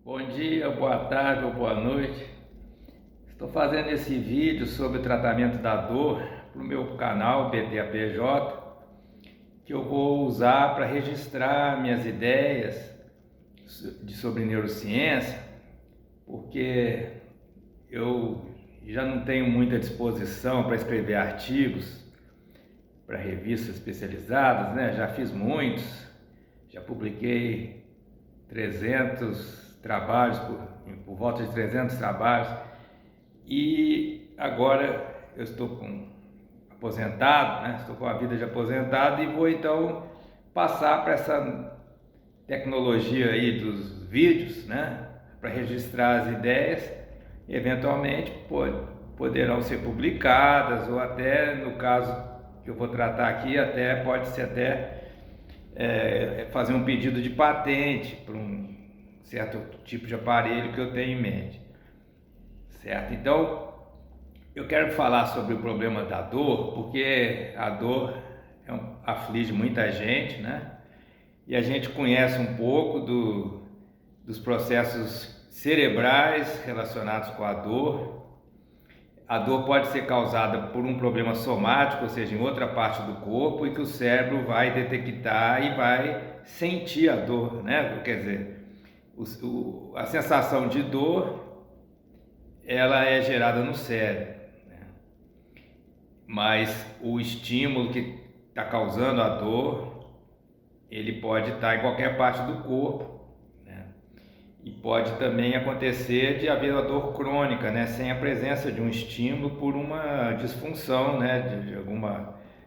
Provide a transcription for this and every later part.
Bom dia, boa tarde ou boa noite. Estou fazendo esse vídeo sobre o tratamento da dor para o meu canal BTAPJ, que eu vou usar para registrar minhas ideias sobre neurociência, porque eu já não tenho muita disposição para escrever artigos para revistas especializadas, né? Já fiz muitos, já publiquei 300 trabalhos, por volta de 300 trabalhos, e agora eu estou aposentado, né? Estou com a vida de aposentado e vou então passar para essa tecnologia aí dos vídeos, né? Para registrar as ideias, eventualmente poderão ser publicadas, ou até, no caso que eu vou tratar aqui, até pode ser até fazer um pedido de patente para um certo tipo de aparelho que eu tenho em mente, certo? Então, eu quero falar sobre o problema da dor, porque a dor aflige muita gente, né? E a gente conhece um pouco dos processos cerebrais relacionados com a dor. A dor pode ser causada por um problema somático, ou seja, em outra parte do corpo, e que o cérebro vai detectar e vai sentir a dor, né? Quer dizer, a sensação de dor, ela é gerada no cérebro, né? Mas o estímulo que está causando a dor, ele pode estar em qualquer parte do corpo, né? E pode também acontecer de haver a dor crônica, né? Sem a presença de um estímulo por uma disfunção, né?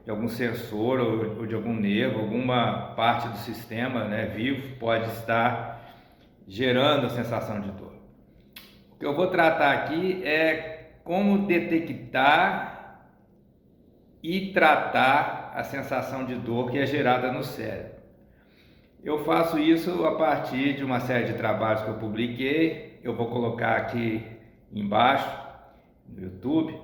de algum sensor ou de algum nervo, alguma parte do sistema, né, vivo pode estar gerando a sensação de dor. O que eu vou tratar aqui é como detectar e tratar a sensação de dor que é gerada no cérebro. Eu faço isso a partir de uma série de trabalhos que eu publiquei. Eu vou colocar aqui embaixo no YouTube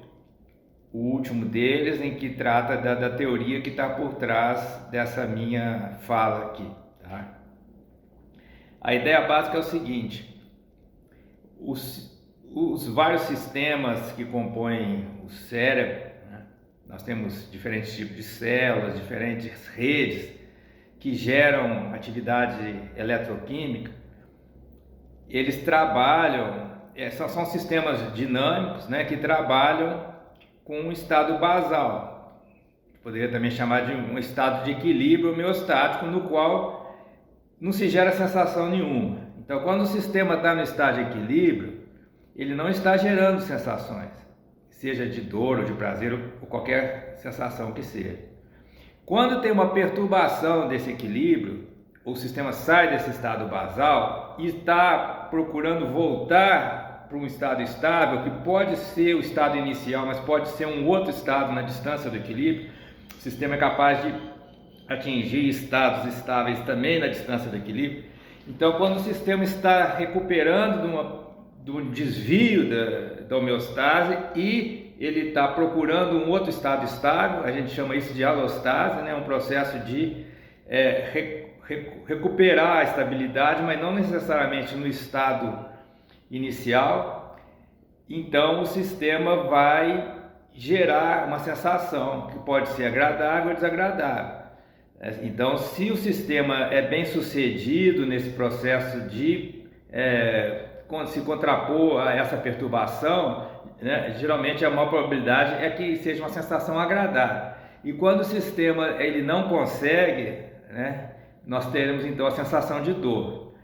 o último deles, em que trata da teoria que está por trás dessa minha fala aqui, tá? A ideia básica é o seguinte: os vários sistemas que compõem o cérebro, né? Nós temos diferentes tipos de células, diferentes redes que geram atividade eletroquímica. Eles trabalham, são sistemas dinâmicos, né, que trabalham com um estado basal. Poderia também chamar de um estado de equilíbrio homeostático, no qual não se gera sensação nenhuma. Então, quando o sistema está no estado de equilíbrio, ele não está gerando sensações, seja de dor ou de prazer ou qualquer sensação que seja. Quando tem uma perturbação desse equilíbrio, o sistema sai desse estado basal e está procurando voltar para um estado estável, que pode ser o estado inicial, mas pode ser um outro estado na distância do equilíbrio. O sistema é capaz de atingir estados estáveis também na distância do equilíbrio. Então, quando o sistema está recuperando de um desvio da homeostase e ele está procurando um outro estado estável, a gente chama isso de alostase, né? Um processo de recuperar a estabilidade, mas não necessariamente no estado inicial. Então, o sistema vai gerar uma sensação que pode ser agradável ou desagradável. Então, se o sistema é bem sucedido nesse processo de se contrapor a essa perturbação, né, geralmente a maior probabilidade é que seja uma sensação agradável. E quando o sistema ele não consegue, né, nós teremos então a sensação de dor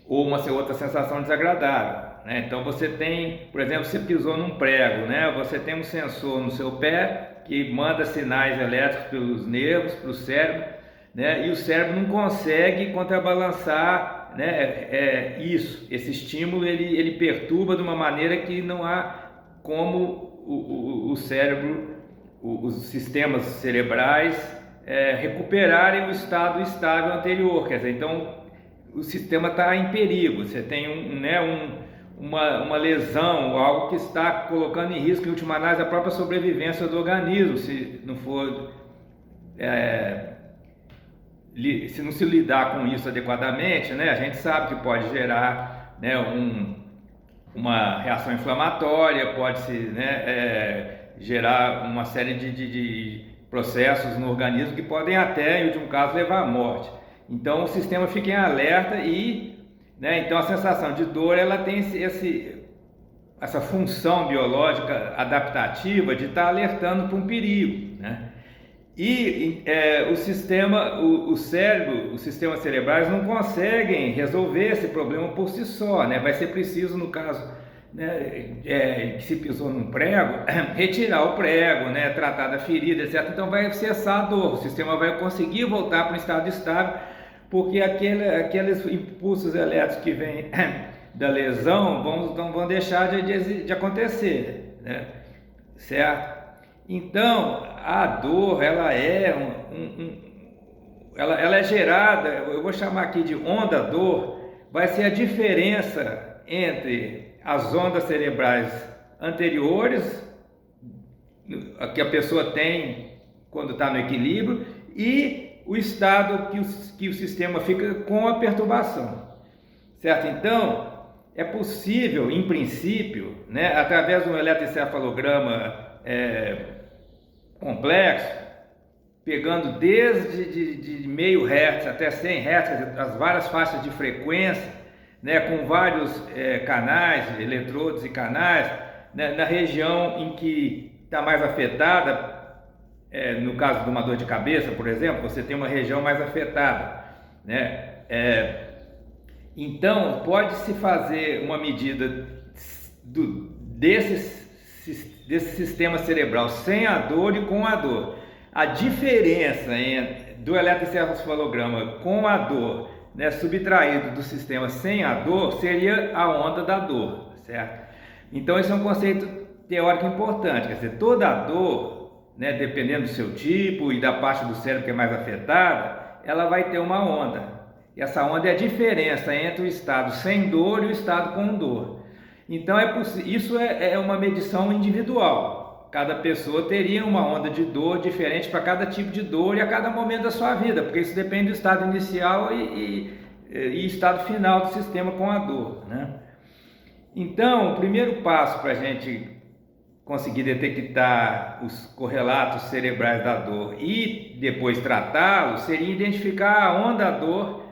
ou uma outra sensação desagradável, né? Então você tem, por exemplo, você pisou num prego, né? Você tem um sensor no seu pé que manda sinais elétricos pelos nervos para o cérebro, né? E o cérebro não consegue contrabalançar, né? Esse estímulo ele perturba de uma maneira que não há como o cérebro, os sistemas cerebrais recuperarem o estado estável anterior. Quer dizer, então o sistema está em perigo. Você tem uma lesão, algo que está colocando em risco, em última análise, a própria sobrevivência do organismo, se não for se não se lidar com isso adequadamente, né, a gente sabe que pode gerar né, uma reação inflamatória, pode-se, né, gerar uma série de processos no organismo que podem até, em último caso, levar à morte. Então o sistema fica em alerta e, né, então a sensação de dor ela tem essa função biológica adaptativa de estar alertando para um perigo, né? E o cérebro, os sistemas cerebrais não conseguem resolver esse problema por si só, né? Vai ser preciso, no caso, né, que se pisou num prego, retirar o prego, né, tratar da ferida, etc. Então vai cessar a dor, o sistema vai conseguir voltar para um estado estável, porque aqueles impulsos elétricos que vêm da lesão não vão deixar de acontecer, né? Certo? Então a dor ela é ela é gerada, eu vou chamar aqui de onda dor, vai ser a diferença entre as ondas cerebrais anteriores que a pessoa tem quando está no equilíbrio e o estado que o sistema fica com a perturbação, certo? Então é possível, em princípio, né, através de um eletroencefalograma complexo, pegando desde de meio hertz até 100 hertz, as várias faixas de frequência, né, com vários canais, eletrodos e canais, né, na região em que está mais afetada, no caso de uma dor de cabeça, por exemplo, você tem uma região mais afetada, né? Então, pode-se fazer uma medida desse sistema cerebral sem a dor e com a dor. A diferença do eletroencefalograma com a dor, né, subtraído do sistema sem a dor, seria a onda da dor, certo? Então, esse é um conceito teórico importante, quer dizer, toda a dor, né, dependendo do seu tipo e da parte do cérebro que é mais afetada, ela vai ter uma onda. E essa onda é a diferença entre o estado sem dor e o estado com dor. Então isso é uma medição individual. Cada pessoa teria uma onda de dor diferente para cada tipo de dor e a cada momento da sua vida, porque isso depende do estado inicial e estado final do sistema com a dor, né? Então, o primeiro passo para a gente conseguir detectar os correlatos cerebrais da dor e depois tratá-los seria identificar a onda da dor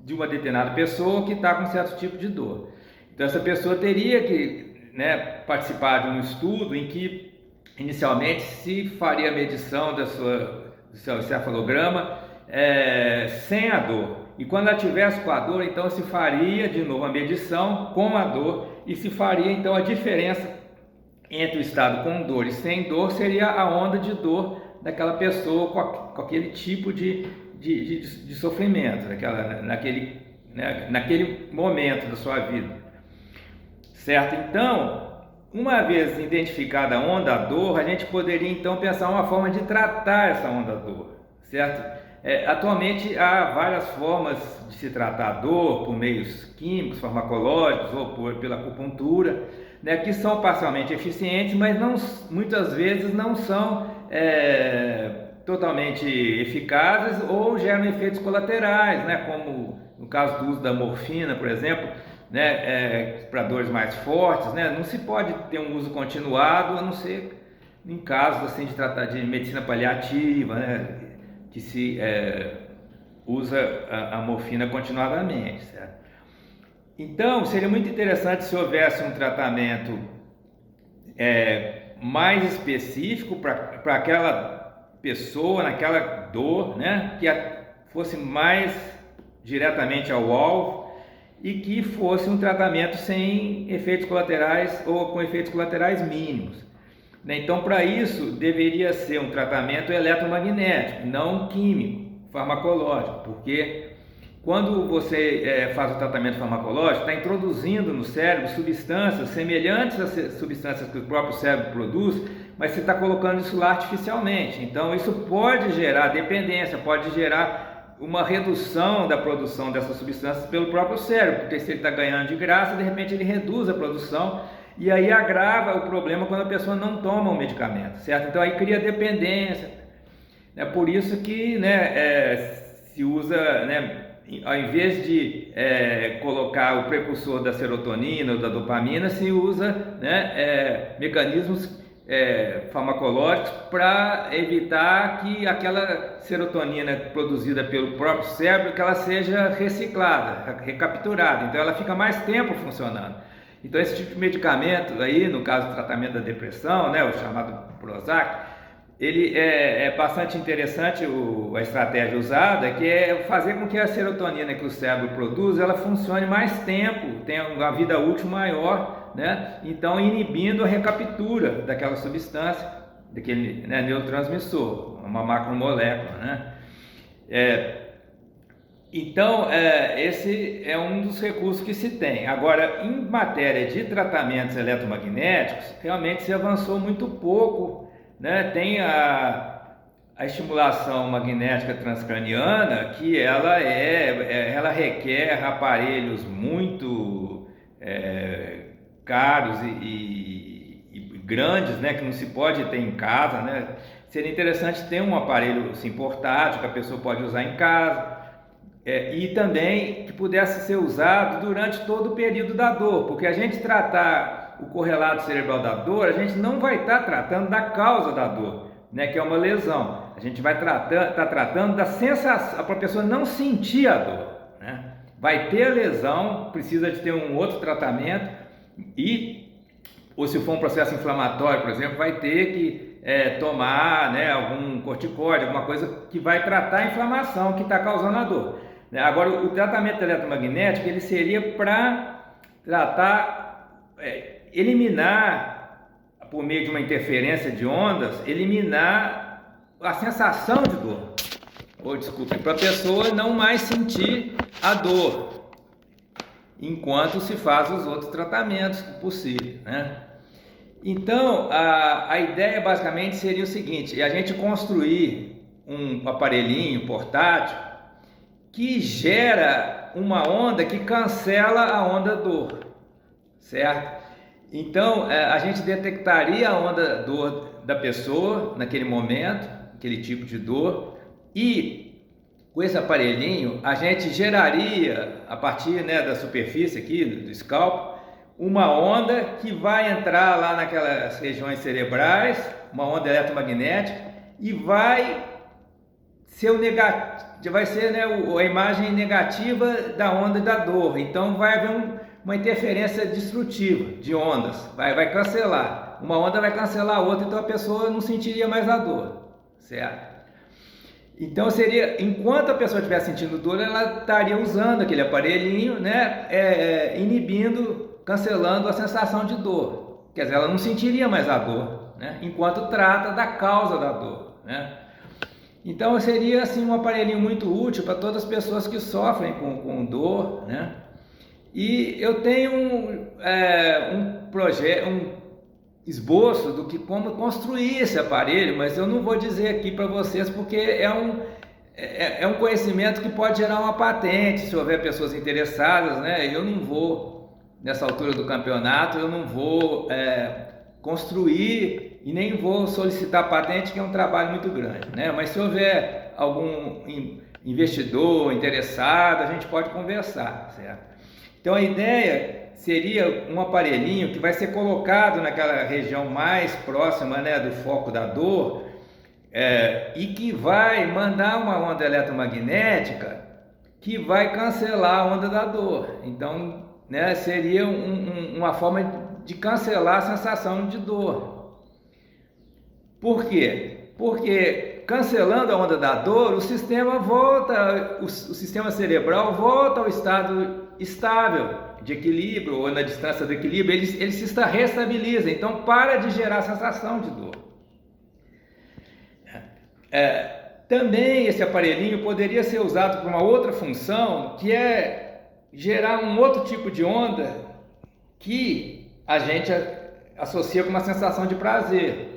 de uma determinada pessoa que está com certo tipo de dor. Então essa pessoa teria que, né, participar de um estudo em que inicialmente se faria a medição do seu encefalograma sem a dor. E quando ela tivesse com a dor, então se faria de novo a medição com a dor e se faria então a diferença entre o estado com dor e sem dor, seria a onda de dor daquela pessoa com aquele tipo de sofrimento, naquele momento da sua vida, certo? Então, uma vez identificada a onda dor, a gente poderia então pensar uma forma de tratar essa onda dor, certo? Atualmente há várias formas de se tratar a dor, por meios químicos, farmacológicos ou pela acupuntura, né, que são parcialmente eficientes, mas muitas vezes não são totalmente eficazes ou geram efeitos colaterais, né, como no caso do uso da morfina, por exemplo, né, para dores mais fortes, né, não se pode ter um uso continuado, a não ser em casos assim de tratar de medicina paliativa, né, que se usa a morfina continuadamente, certo? Então seria muito interessante se houvesse um tratamento mais específico para aquela pessoa, naquela dor, né, que fosse mais diretamente ao alvo e que fosse um tratamento sem efeitos colaterais ou com efeitos colaterais mínimos, né? Então, para isso, deveria ser um tratamento eletromagnético, não químico, farmacológico, porque quando você faz o tratamento farmacológico, está introduzindo no cérebro substâncias semelhantes às substâncias que o próprio cérebro produz, mas você está colocando isso lá artificialmente. Então isso pode gerar dependência, pode gerar uma redução da produção dessas substâncias pelo próprio cérebro, porque se ele está ganhando de graça, de repente ele reduz a produção e aí agrava o problema quando a pessoa não toma o medicamento, certo? Então aí cria dependência. É por isso que, né, se usa, né, ao invés de colocar o precursor da serotonina ou da dopamina, se usa, né, mecanismos farmacológicos para evitar que aquela serotonina produzida pelo próprio cérebro, que ela seja reciclada, recapturada, então ela fica mais tempo funcionando. Então esse tipo de medicamento aí, no caso do tratamento da depressão, né, o chamado Prozac, ele é bastante interessante a estratégia usada, que é fazer com que a serotonina que o cérebro produz, ela funcione mais tempo, tenha uma vida útil maior, né? Então inibindo a recaptura daquela substância, daquele, né, neurotransmissor, uma macromolécula, né? Então esse é um dos recursos que se tem. Agora, em matéria de tratamentos eletromagnéticos, realmente se avançou muito pouco, né? Tem a estimulação magnética transcraniana, que ela requer aparelhos muito caros e grandes, né? Que não se pode ter em casa, né? Seria interessante ter um aparelho assim, portátil que a pessoa pode usar em casa, e também que pudesse ser usado durante todo o período da dor, porque a gente tratar o correlato cerebral da dor, a gente não vai estar tratando da causa da dor, né, que é uma lesão. A gente vai tratando da sensação, para a pessoa não sentir a dor, né? Vai ter a lesão, precisa de ter um outro tratamento, ou se for um processo inflamatório, por exemplo, vai ter que tomar, né, algum corticóide, alguma coisa que vai tratar a inflamação que está causando a dor. Agora, o tratamento eletromagnético, ele seria para tratar, eliminar, por meio de uma interferência de ondas, eliminar a sensação de dor, para a pessoa não mais sentir a dor, enquanto se faz os outros tratamentos possíveis, né? Então, a ideia basicamente seria o seguinte: a gente construir um aparelhinho portátil que gera uma onda que cancela a onda dor, certo? Então, a gente detectaria a onda dor da pessoa naquele momento, aquele tipo de dor, e com esse aparelhinho a gente geraria, a partir, né, da superfície aqui, do scalp, uma onda que vai entrar lá naquelas regiões cerebrais, uma onda eletromagnética, e vai ser né, a imagem negativa da onda da dor. Então vai haver uma interferência destrutiva de ondas, vai cancelar. Uma onda vai cancelar a outra, então a pessoa não sentiria mais a dor, certo? Então seria, enquanto a pessoa estiver sentindo dor, ela estaria usando aquele aparelhinho, né, inibindo, cancelando a sensação de dor. Quer dizer, ela não sentiria mais a dor, né, enquanto trata da causa da dor, né? Então seria assim um aparelhinho muito útil para todas as pessoas que sofrem com dor, né? E eu tenho um projeto, um esboço do que como construir esse aparelho, mas eu não vou dizer aqui para vocês porque é um conhecimento que pode gerar uma patente se houver pessoas interessadas, né? Eu não vou, nessa altura do campeonato, eu não vou construir e nem vou solicitar patente, que é um trabalho muito grande, né? Mas se houver algum investidor interessado, a gente pode conversar, certo? Então a ideia seria um aparelhinho que vai ser colocado naquela região mais próxima, né, do foco da dor, e que vai mandar uma onda eletromagnética que vai cancelar a onda da dor. Então, né, seria uma forma de cancelar a sensação de dor. Por quê? Porque cancelando a onda da dor, o sistema volta, o sistema cerebral volta ao estado estável de equilíbrio, ou na distância do equilíbrio, ele se restabiliza, então para de gerar a sensação de dor. Também esse aparelhinho poderia ser usado para uma outra função, que é gerar um outro tipo de onda que a gente associa com uma sensação de prazer.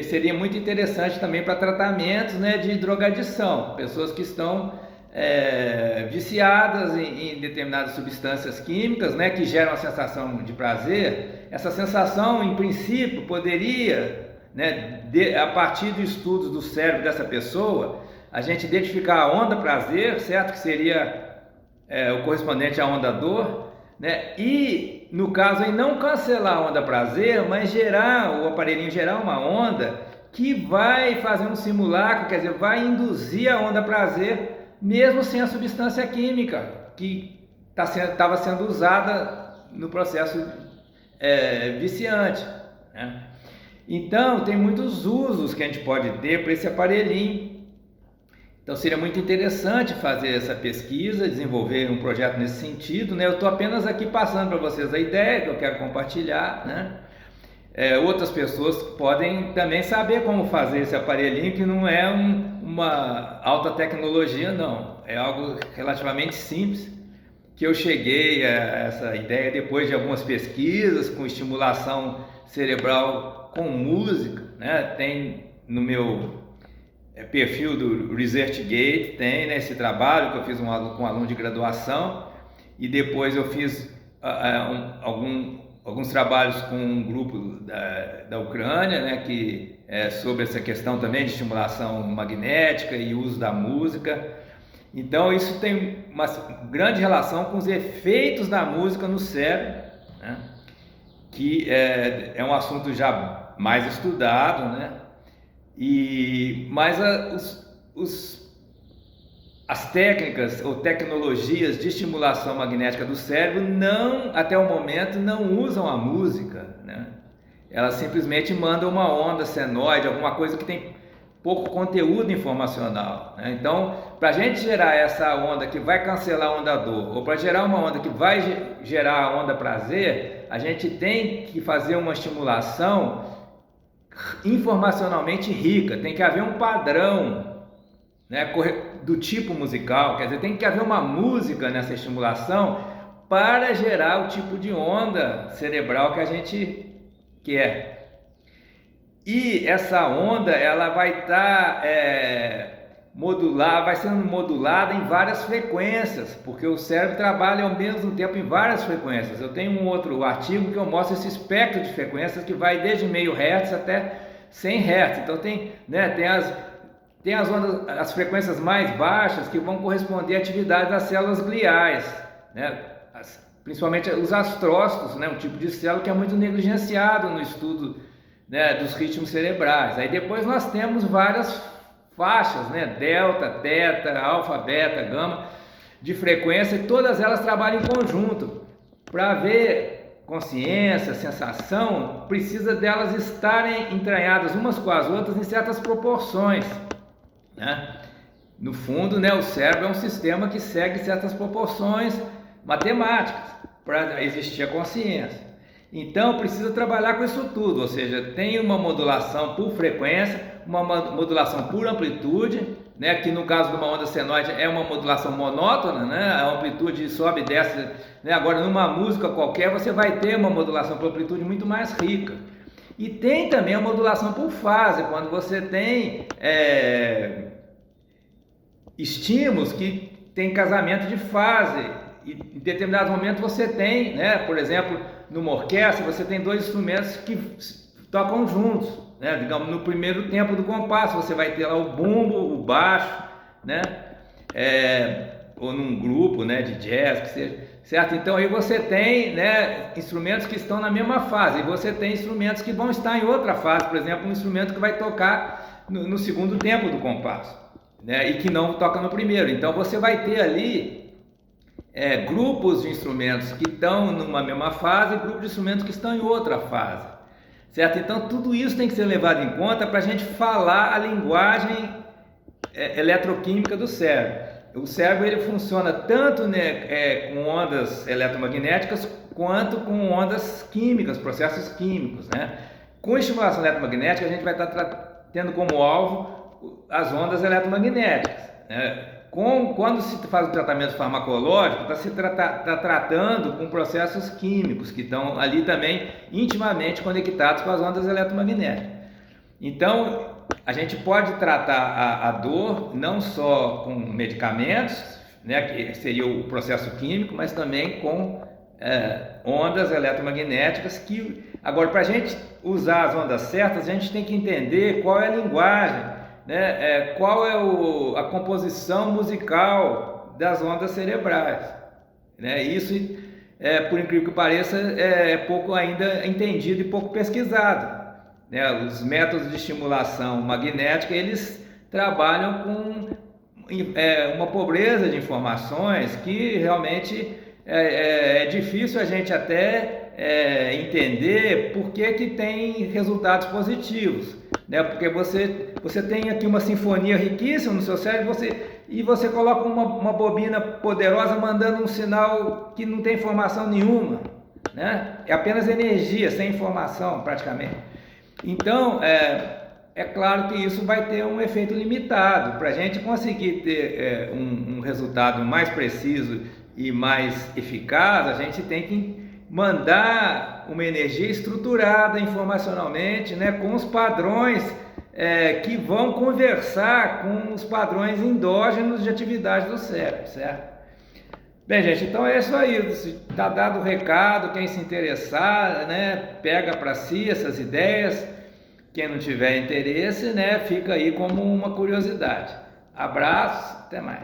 Seria muito interessante também para tratamentos, né, de drogadição, pessoas que estão viciadas em determinadas substâncias químicas, né, que geram a sensação de prazer. Essa sensação, em princípio, poderia, né, a partir de estudos do cérebro dessa pessoa, a gente identificar a onda prazer, certo? Que seria o correspondente à onda dor, né? E no caso aí não cancelar a onda prazer, mas o aparelhinho gerar uma onda que vai fazer um simulacro, quer dizer, vai induzir a onda prazer mesmo sem a substância química que estava sendo usada no processo viciante, né? Então tem muitos usos que a gente pode ter para esse aparelhinho. Então seria muito interessante fazer essa pesquisa, desenvolver um projeto nesse sentido, né? Eu estou apenas aqui passando para vocês a ideia que eu quero compartilhar, né? Outras pessoas podem também saber como fazer esse aparelhinho, que não é uma alta tecnologia, não. É algo relativamente simples, que eu cheguei a essa ideia depois de algumas pesquisas com estimulação cerebral com música, né? Tem no meu perfil do ResearchGate, tem, né, esse trabalho que eu fiz com um aluno de graduação, e depois eu fiz alguns trabalhos com um grupo da Ucrânia, né, que sobre essa questão também de estimulação magnética e uso da música. Então isso tem uma grande relação com os efeitos da música no cérebro, né, que é um assunto já mais estudado, né? Mas as técnicas ou tecnologias de estimulação magnética do cérebro até o momento não usam a música, né? Elas simplesmente mandam uma onda senoide, alguma coisa que tem pouco conteúdo informacional, né? Então, para a gente gerar essa onda que vai cancelar a onda dor, ou para gerar uma onda que vai gerar a onda prazer, a gente tem que fazer uma estimulação informacionalmente rica, tem que haver um padrão, né, do tipo musical, quer dizer, tem que haver uma música nessa estimulação para gerar o tipo de onda cerebral que a gente quer. E essa onda ela vai estar vai sendo modulada em várias frequências, porque o cérebro trabalha ao mesmo tempo em várias frequências. Eu tenho um outro artigo que eu mostro esse espectro de frequências que vai desde meio Hz até 100 Hz. Então tem as ondas, as frequências mais baixas que vão corresponder à atividade das células gliais, né? Principalmente os astrócitos, né? Um tipo de célula que é muito negligenciado no estudo, né, dos ritmos cerebrais. Aí depois nós temos várias faixas, né, delta, teta, alfa, beta, gama, de frequência, e todas elas trabalham em conjunto. Para haver consciência, sensação, precisa delas estarem entranhadas umas com as outras em certas proporções, né? No fundo, né, o cérebro é um sistema que segue certas proporções matemáticas para existir a consciência. Então precisa trabalhar com isso tudo, ou seja, tem uma modulação por frequência, uma modulação por amplitude, né, que no caso de uma onda senoide é uma modulação monótona, né, a amplitude sobe e desce, né. Agora numa música qualquer você vai ter uma modulação por amplitude muito mais rica. E tem também a modulação por fase, quando você tem estímulos que tem casamento de fase, e em determinado momento você tem, né, por exemplo, numa orquestra você tem dois instrumentos que tocam juntos, né? Digamos, no primeiro tempo do compasso você vai ter lá o bumbo, o baixo, né? Ou num grupo, né, de jazz, que seja, certo? Então aí você tem, né, instrumentos que estão na mesma fase, e você tem instrumentos que vão estar em outra fase, por exemplo, um instrumento que vai tocar no segundo tempo do compasso, né, e que não toca no primeiro. Então você vai ter ali grupos de instrumentos que estão numa mesma fase e grupos de instrumentos que estão em outra fase, certo? Então tudo isso tem que ser levado em conta para a gente falar a linguagem eletroquímica do cérebro. O cérebro ele funciona tanto, né, com ondas eletromagnéticas quanto com ondas químicas, processos químicos, né? Com estimulação eletromagnética a gente vai estar tendo como alvo as ondas eletromagnéticas, né? Quando se faz o tratamento farmacológico, está tratando com processos químicos que estão ali também intimamente conectados com as ondas eletromagnéticas. Então, a gente pode tratar a dor não só com medicamentos, né, que seria o processo químico, mas também com ondas eletromagnéticas que, agora, para a gente usar as ondas certas, a gente tem que entender qual é a linguagem né, qual é a composição musical das ondas cerebrais, né? Isso, por incrível que pareça, é pouco ainda entendido e pouco pesquisado, né? Os métodos de estimulação magnética, eles trabalham com uma pobreza de informações que realmente é difícil a gente até entender por que tem resultados positivos, né? Porque você tem aqui uma sinfonia riquíssima no seu cérebro, você coloca uma bobina poderosa mandando um sinal que não tem informação nenhuma, né? É apenas energia, sem informação praticamente. Então, é claro que isso vai ter um efeito limitado. Para a gente conseguir ter um resultado mais preciso e mais eficaz, a gente tem que mandar uma energia estruturada informacionalmente, né, com os padrões que vão conversar com os padrões endógenos de atividade do cérebro, certo? Bem, gente, então é isso aí. Está dado o recado. Quem se interessar, né, pega para si essas ideias. Quem não tiver interesse, né, fica aí como uma curiosidade. Abraço, até mais.